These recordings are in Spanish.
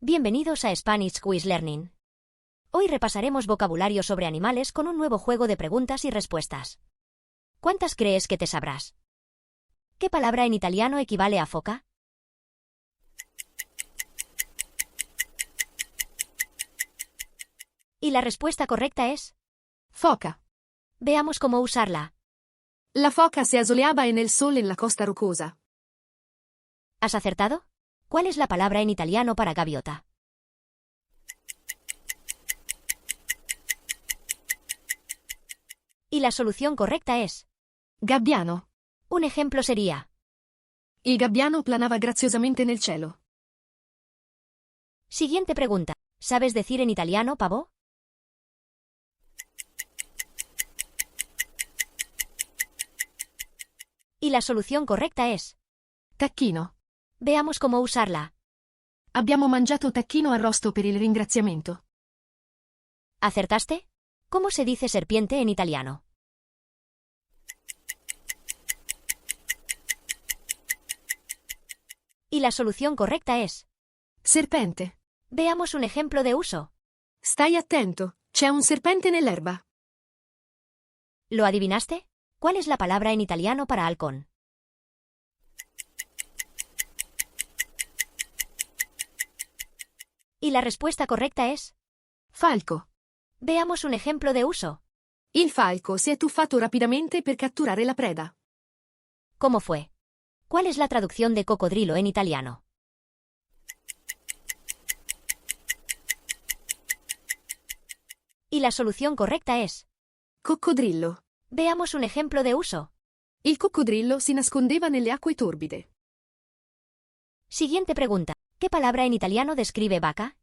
Bienvenidos a Spanish Quiz Learning. Hoy repasaremos vocabulario sobre animales con un nuevo juego de preguntas y respuestas. ¿Cuántas crees que te sabrás? ¿Qué palabra en italiano equivale a foca? Y la respuesta correcta es Foca. veamos cómo usarla. La foca se asoleaba en el sol en la costa rocosa. ¿Has acertado? ¿Cuál es la palabra en italiano para gaviota? Y la solución correcta es Gabbiano. un ejemplo sería Il gabbiano planava graziosamente nel cielo. siguiente pregunta. ¿Sabes decir en italiano pavó? Y la solución correcta es Tacchino. veamos cómo usarla. Abbiamo mangiato tacchino arrosto per il ringraziamento. ¿Acertaste? ¿Cómo se dice serpiente en italiano? Y la solución correcta es Serpente. veamos un ejemplo de uso. Stai attento, c'è un serpente nell'erba. ¿Lo adivinaste? ¿Cuál es la palabra en italiano para halcón? Y la respuesta correcta es Falco. veamos un ejemplo de uso. Il falco si è tuffato rapidamente per catturare la preda. ¿Cómo fue? ¿Cuál es la traducción de cocodrilo en italiano? Y la solución correcta es Coccodrillo. veamos un ejemplo de uso. Il coccodrillo si nascondeva nelle acque torbide. Siguiente pregunta. ¿Qué palabra en italiano describe vaca?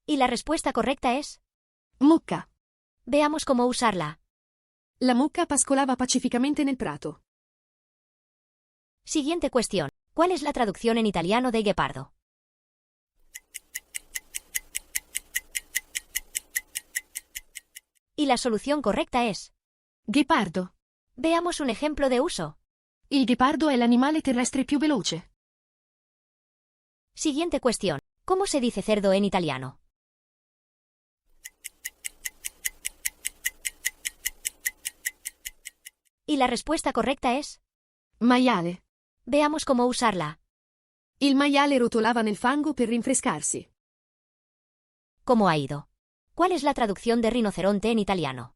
Y la respuesta correcta es Mucca. veamos cómo usarla. La mucca pascolava pacificamente nel prato. Siguiente cuestión. ¿Cuál es la traducción en italiano de guepardo? Y la solución correcta es Ghepardo. veamos un ejemplo de uso. Il ghepardo è l'animale terrestre più veloce. Siguiente cuestión. ¿Cómo se dice cerdo en italiano? Y la respuesta correcta es Maiale. veamos cómo usarla. Il maiale rotolava nel fango per rinfrescarsi. ¿Cómo ha ido? ¿Cuál es la traducción de rinoceronte en italiano?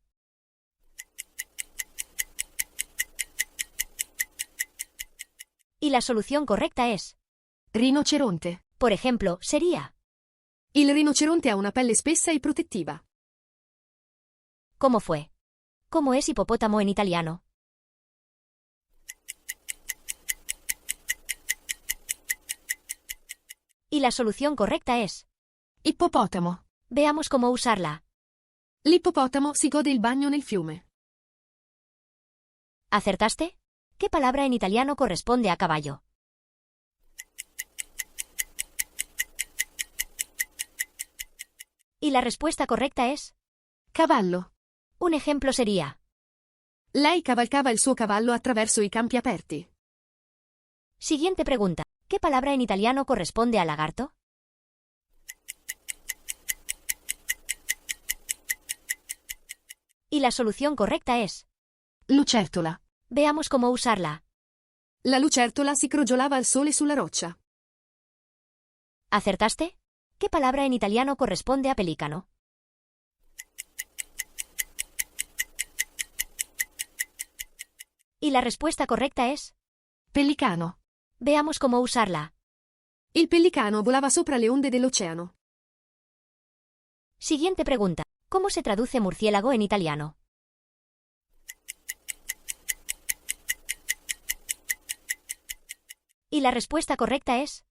Y la solución correcta es Rinoceronte. por ejemplo, sería Il rinoceronte ha una pelle spessa e protettiva. ¿cómo fue? ¿Cómo es hipopótamo en italiano? Y la solución correcta es Ippopotamo. veamos cómo usarla. L'ippopotamo si gode il bagno nel fiume. ¿Acertaste? ¿Qué palabra en italiano corresponde a caballo? Y la respuesta correcta es Cavallo. un ejemplo sería Lei cavalcava il suo cavallo attraverso i campi aperti. siguiente pregunta. ¿Qué palabra en italiano corresponde a lagarto? Y la solución correcta es Lucertola. veamos cómo usarla. La lucertola si crogiolava al sole sulla roccia. ¿Acertaste? ¿Qué palabra en italiano corresponde a pelícano? Y la respuesta correcta es Pellicano. veamos cómo usarla. Il pellicano volava sopra le onde dell'oceano. Siguiente pregunta. ¿Cómo se traduce murciélago en italiano? Y la respuesta correcta es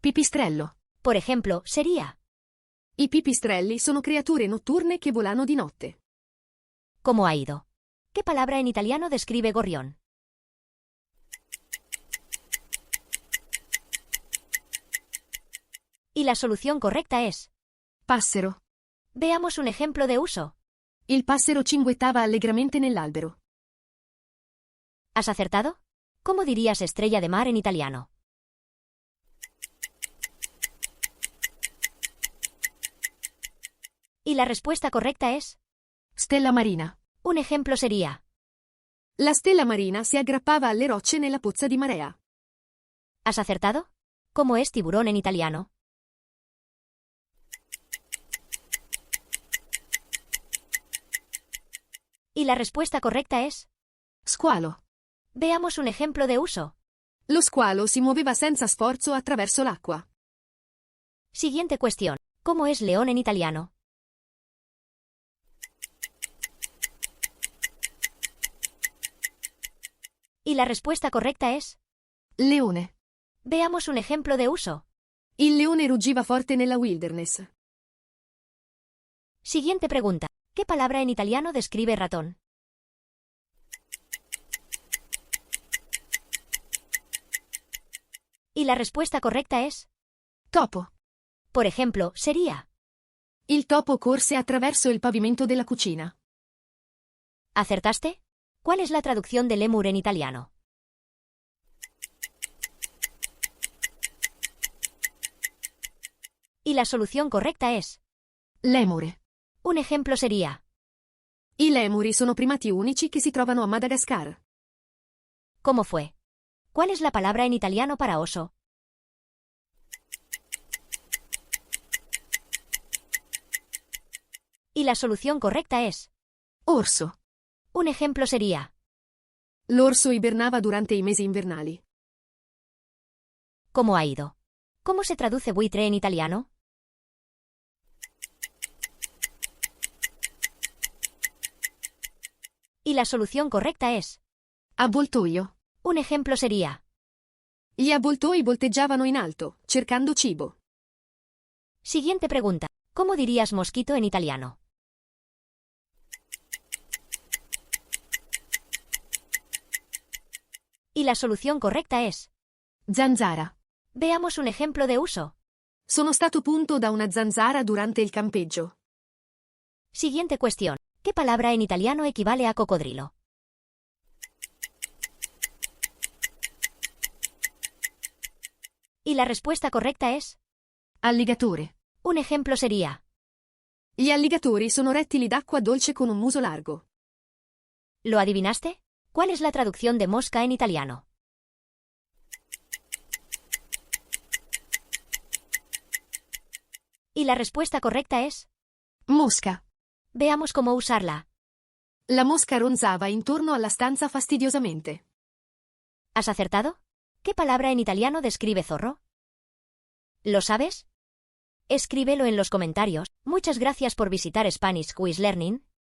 Pipistrello. por ejemplo, sería I pipistrelli sono creature notturne che volano di notte. ¿cómo ha ido? ¿Qué palabra en italiano describe gorrión? Y la solución correcta es Passero. veamos un ejemplo de uso. Il passero cinguettava allegramente nell'albero. ¿Has acertado? ¿Cómo dirías estrella de mar en italiano? Y la respuesta correcta es... Stella marina. Un ejemplo sería... La stella marina si aggrappava alle rocce nella pozza di marea. ¿Has acertado? ¿Cómo es tiburón en italiano? Y la respuesta correcta es... Squalo. Veamos un ejemplo de uso. Lo squalo si muoveva senza sforzo attraverso l'acqua. Siguiente cuestión. ¿Cómo es león en italiano? Y la respuesta correcta es... Leone. Veamos un ejemplo de uso. Il leone ruggiva forte nella wilderness. Siguiente pregunta. ¿Qué palabra en italiano describe ratón? Y la respuesta correcta es... Topo. Por ejemplo, sería... Il topo corse attraverso il pavimento della cucina. ¿Acertaste? ¿Cuál es la traducción de lemur en italiano? Y la solución correcta es... Lemure. Un ejemplo sería... I lemuri sono primati unici che si trovano a Madagascar. ¿Cómo fue? ¿Cuál es la palabra en italiano para oso? Y la solución correcta es... Orso. Un ejemplo sería... L'orso hibernava durante i mesi invernali. ¿Cómo ha ido? ¿Cómo se traduce buitre en italiano? Y la solución correcta es... Avvoltoio. Un ejemplo sería... Gli avvoltoi volteggiavano in alto, cercando cibo. Siguiente pregunta. ¿Cómo dirías mosquito en italiano? Y la solución correcta es... Zanzara. Veamos un ejemplo de uso. Sono stato punto da una zanzara durante il campeggio. Siguiente cuestión. ¿Qué palabra en italiano equivale a cocodrilo? Y la respuesta correcta es... Alligatore. Un ejemplo sería... Gli alligatori sono rettili d'acqua dolce con un muso largo. ¿Lo adivinaste? ¿Cuál es la traducción de mosca en italiano? Y la respuesta correcta es... Mosca. Veamos cómo usarla. La mosca ronzava intorno alla stanza fastidiosamente. ¿Has acertado? ¿Qué palabra en italiano describe zorro? ¿Lo sabes? Escríbelo en los comentarios. Muchas gracias por visitar Spanish Quiz Learning.